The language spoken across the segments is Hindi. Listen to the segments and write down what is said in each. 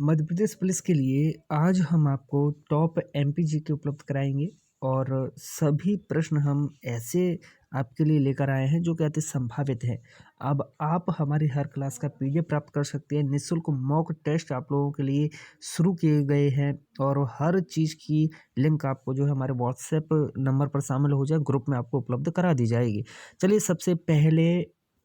मध्य प्रदेश पुलिस के लिए आज हम आपको टॉप एमपीजीके उपलब्ध कराएंगे और सभी प्रश्न हम ऐसे आपके लिए लेकर आए हैं जो कहते संभावित हैं। अब आप हमारी हर क्लास का पीडीएफ प्राप्त कर सकते हैं। निःशुल्क मॉक टेस्ट आप लोगों के लिए शुरू किए गए हैं और हर चीज़ की लिंक आपको जो है हमारे व्हाट्सएप नंबर पर शामिल हो जाए, ग्रुप में आपको उपलब्ध करा दी जाएगी। चलिए सबसे पहले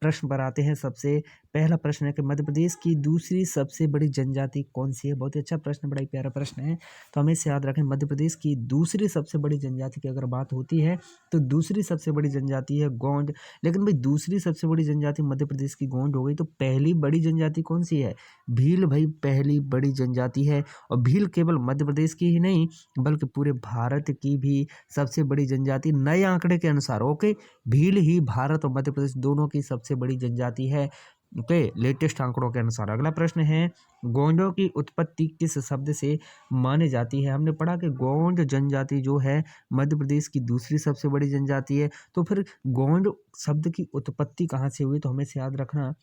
प्रश्न पर आते हैं। सबसे पहला प्रश्न है कि मध्य प्रदेश की दूसरी सबसे बड़ी जनजाति कौन सी है। बहुत ही अच्छा प्रश्न, बड़ा ही प्यारा प्रश्न है। तो हमें इसे याद रखें, मध्य प्रदेश की दूसरी सबसे बड़ी जनजाति की अगर बात होती है तो दूसरी सबसे बड़ी जनजाति है गोंड। लेकिन भाई दूसरी सबसे बड़ी जनजाति मध्य प्रदेश की गोंड हो गई, तो पहली बड़ी जनजाति कौन सी है? भील भाई पहली बड़ी जनजाति है। और भील केवल मध्य प्रदेश की ही नहीं बल्कि पूरे भारत की भी सबसे बड़ी जनजाति नए आंकड़े के अनुसार, ओके, भील ही भारत और मध्य प्रदेश दोनों की सबसे बड़ी जनजाति है, ओके, लेटेस्ट आंकड़ों के अनुसार। अगला प्रश्न है, गोंडों की उत्पत्ति किस शब्द से मानी जाती है? हमने पढ़ा कि गोंड जनजाति जो है मध्य प्रदेश की दूसरी सबसे बड़ी जनजाति है। तो फिर गोंड शब्द की उत्पत्ति कहाँ से हुई? तो हमें इसे याद रखना,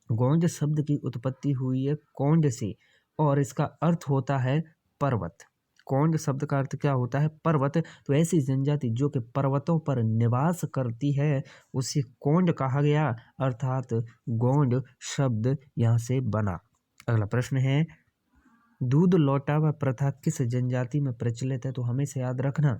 गोंड शब्द की उत्पत्ति हुई है कोंड से और इसका अर्थ होता है पर्वत। कोंड शब्द का अर्थ क्या होता है? पर्वत। तो ऐसी जनजाति जो कि पर्वतों पर निवास करती है उसे कोंड कहा गया, अर्थात गोंड शब्द यहाँ से बना। अगला प्रश्न है, दूध लौटावा प्रथा किस जनजाति में प्रचलित है? तो हमें से याद रखना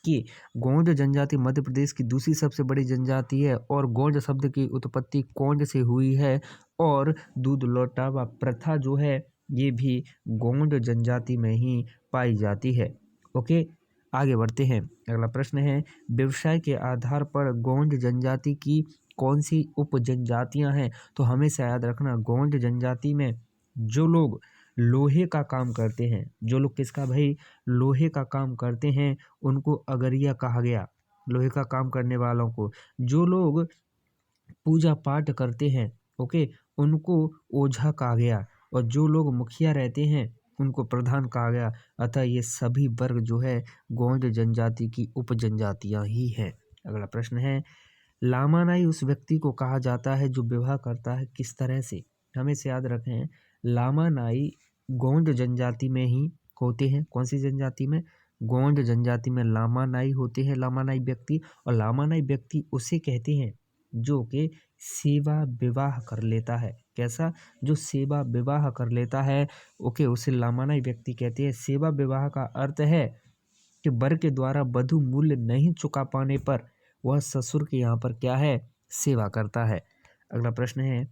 कि गोंड जनजाति मध्य प्रदेश की दूसरी सबसे बड़ी जनजाति है और गोंड शब्द की उत्पत्ति कोंड से हुई है और दूध लौटावा प्रथा जो है ये भी गोंड जनजाति में ही पाई जाती है। ओके, आगे बढ़ते हैं। अगला प्रश्न है, व्यवसाय के आधार पर गोंड जनजाति की कौन सी उप जनजातियां हैं? तो हमें से याद रखना, गोंड जनजाति में जो लोग लोहे का काम करते हैं, जो लोग किसका भाई? लोहे का काम करते हैं, उनको अगरिया कहा गया। लोहे का काम करने वालों को, जो लोग पूजा पाठ करते हैं, ओके, उनको ओझा कहा गया और जो लोग मुखिया रहते हैं उनको प्रधान कहा गया। अतः ये सभी वर्ग जो है गोंड जनजाति की उप जनजातियां ही हैं। अगला प्रश्न है, लामानाई उस व्यक्ति को कहा जाता है जो विवाह करता है किस तरह से? हमें से याद रखें, लामानाई गोंड जनजाति में ही होते हैं। कौन सी जनजाति में? गोंड जनजाति में लामानाई होते हैं, लामानाई व्यक्ति। और लामानाई व्यक्ति उसे कहते हैं जो कि सेवा विवाह कर लेता है। कैसा? जो सेवा विवाह कर लेता है, ओके, उसे लामानाई व्यक्ति कहते हैं। सेवा विवाह का अर्थ है कि वर के द्वारा वधु मूल्य नहीं चुका पाने पर वह ससुर के यहाँ पर क्या है? सेवा करता है। अगला प्रश्न है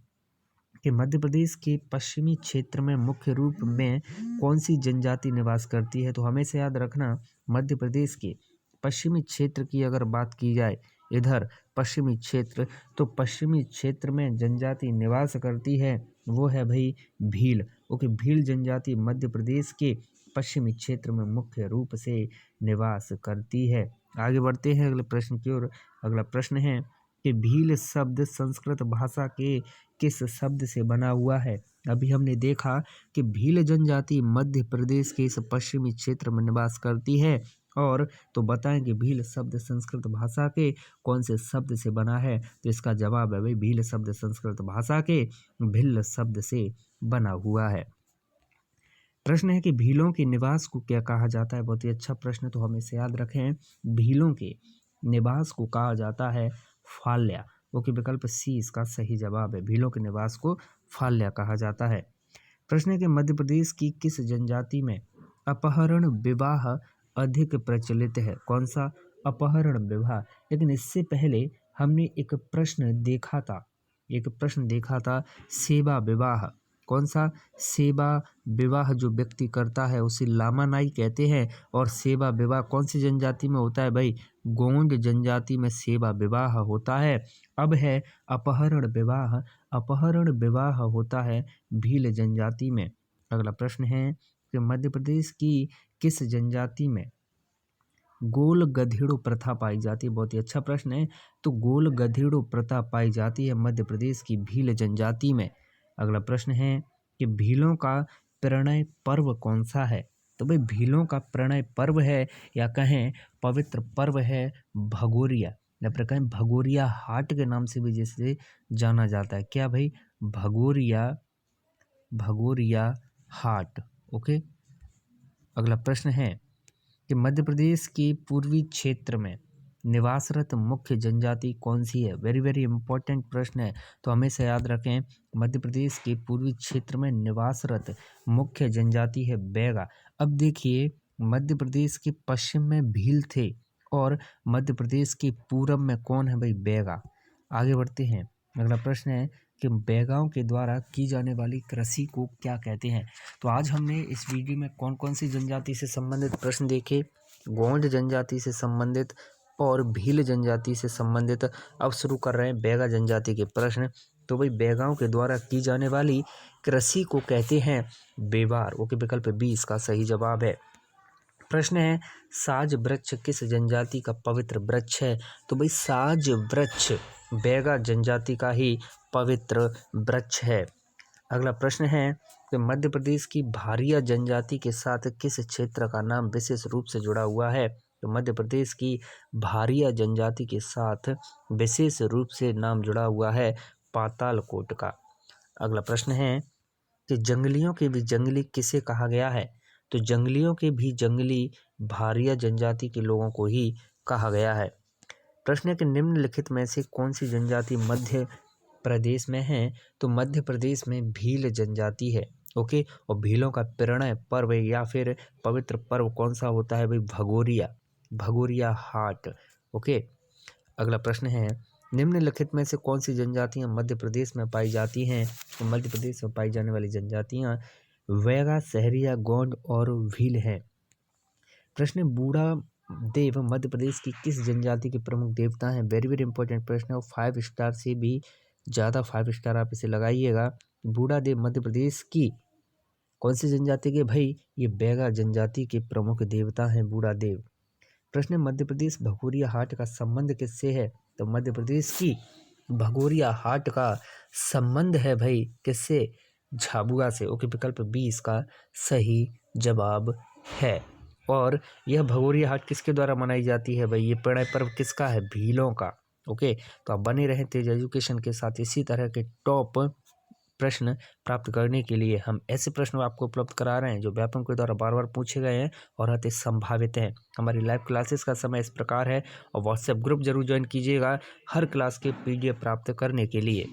कि मध्य प्रदेश के पश्चिमी क्षेत्र में मुख्य रूप में कौन सी जनजाति निवास करती है? तो हमें से याद रखना, मध्य प्रदेश के पश्चिमी क्षेत्र की अगर बात की जाए, इधर पश्चिमी क्षेत्र, तो पश्चिमी क्षेत्र में जनजाति निवास करती है वो है भाई भील। ओके, भील जनजाति मध्य प्रदेश के पश्चिमी क्षेत्र में मुख्य रूप से निवास करती है। आगे बढ़ते हैं अगले प्रश्न की ओर। अगला प्रश्न है कि भील शब्द संस्कृत भाषा के किस शब्द से बना हुआ है? अभी हमने देखा कि भील जनजाति मध्य प्रदेश के इस पश्चिमी क्षेत्र में निवास करती है और तो बताएं कि भील शब्द संस्कृत भाषा के कौन से शब्द से बना है? तो इसका जवाब है भाई भील शब्द संस्कृत भाषा के भिल्ल शब्द से बना हुआ है। प्रश्न है कि भीलों के निवास को क्या कहा जाता है? बहुत ही अच्छा प्रश्न, तो हम इसे याद रखें, भीलों के निवास को कहा जाता है फाल्या। ओके, विकल्प सी इसका सही जवाब है, भीलों के निवास को फाल्या कहा जाता है। प्रश्न है कि मध्य प्रदेश की किस जनजाति में अपहरण विवाह अधिक प्रचलित है? कौन सा? अपहरण विवाह। लेकिन इससे पहले हमने एक प्रश्न देखा था सेवा विवाह। कौन सा? सेवा विवाह जो व्यक्ति करता है उसे लामानाई कहते हैं और सेवा विवाह कौन सी जनजाति में होता है भाई? गोंड जनजाति में सेवा विवाह होता है। अब है अपहरण विवाह, अपहरण विवाह होता है भील जनजाति में। अगला प्रश्न है कि मध्य प्रदेश की किस जनजाति में गोल गधेड़ो प्रथा पाई जाती है? बहुत ही अच्छा प्रश्न है। तो गोल गधेड़ो प्रथा पाई जाती है मध्य प्रदेश की भील जनजाति में। अगला प्रश्न है कि भीलों का प्रणय पर्व कौन सा है? तो भाई भीलों का प्रणय पर्व है या कहें पवित्र पर्व है भगोरिया, या फिर कहें भगोरिया हाट के नाम से भी जिसे जाना जाता है। क्या भाई? भगोरिया, भगोरिया हाट। ओके। अगला प्रश्न है कि मध्य प्रदेश के पूर्वी क्षेत्र में निवासरत मुख्य जनजाति कौन सी है। वेरी वेरी इंपॉर्टेंट प्रश्न है, तो हमेशा याद रखें। मध्य प्रदेश के पूर्वी क्षेत्र में निवासरत मुख्य जनजाति है बैगा। अब देखिए, मध्य प्रदेश के पश्चिम में भील थे और मध्य प्रदेश के पूरब में कौन है भाई, बैगा। आगे बढ़ते हैं। अगला प्रश्न है कि बैगाओं के द्वारा की जाने वाली कृषि को क्या कहते हैं। तो आज हमने इस वीडियो में कौन कौन सी जनजाति से संबंधित प्रश्न देखे। गोंड जनजाति से संबंधित और भील जनजाति से संबंधित। अब शुरू कर रहे हैं बैगा जनजाति के प्रश्न। तो भाई बैगाओं के द्वारा की जाने वाली कृषि को कहते हैं बेवार। ओके, विकल्प बी इसका सही जवाब है। प्रश्न है, साज वृक्ष किस जनजाति का पवित्र वृक्ष है। तो भाई साज वृक्ष बैगा जनजाति का ही पवित्र वृक्ष है। अगला प्रश्न है कि मध्य प्रदेश की भारिया जनजाति के साथ किस क्षेत्र का नाम विशेष रूप से जुड़ा हुआ है। तो मध्य प्रदेश की भारिया जनजाति के साथ विशेष रूप से नाम जुड़ा हुआ है पातालकोट का। अगला प्रश्न है कि जंगलियों के भी जंगली किसे कहा गया है। तो जंगलियों के भी जंगली भारिया जनजाति के लोगों को ही कहा गया है। प्रश्न है कि निम्नलिखित में से कौन सी जनजाति मध्य प्रदेश में है। तो मध्य प्रदेश में भील जनजाति है। ओके, और भीलों का प्रणय पर्व या फिर पवित्र पर्व कौन सा होता है भाई, भगोरिया, भगोरिया हाट। ओके। अगला प्रश्न है, निम्नलिखित में से कौन सी जनजातियां मध्य प्रदेश में पाई जाती हैं। तो मध्य प्रदेश में पाई जाने वाली जनजातियां वैगा, सहरिया, गोंड और भील हैं। प्रश्न, बूढ़ा देव मध्य प्रदेश की किस जनजाति के प्रमुख देवता हैं। वेरी वेरी इंपॉर्टेंट प्रश्न है और 5 स्टार से भी ज़्यादा 5 स्टार आप इसे लगाइएगा। बूढ़ा देव मध्य प्रदेश की कौन सी जनजाति के भाई, ये बैगा जनजाति के प्रमुख देवता हैं बूढ़ा देव। प्रश्न, मध्य प्रदेश भगोरिया हाट का संबंध किससे है। तो मध्य प्रदेश की भगोरिया हाट का संबंध है भाई किससे, झाबुआ से। ओके, विकल्प बी इसका सही जवाब है। और यह भगोरिया हाट किसके द्वारा मनाई जाती है भाई, ये प्रणय पर्व किसका है, भीलों का। ओके, तो आप बने रहें तेज एजुकेशन के साथ। इसी तरह के टॉप प्रश्न प्राप्त करने के लिए हम ऐसे प्रश्न आपको उपलब्ध करा रहे हैं जो व्यापकों के द्वारा बार बार पूछे गए हैं और अति संभावित हैं। हमारी लाइव क्लासेस का समय इस प्रकार है और व्हाट्सएप ग्रुप जरूर ज्वाइन कीजिएगा हर क्लास के PDF प्राप्त करने के लिए।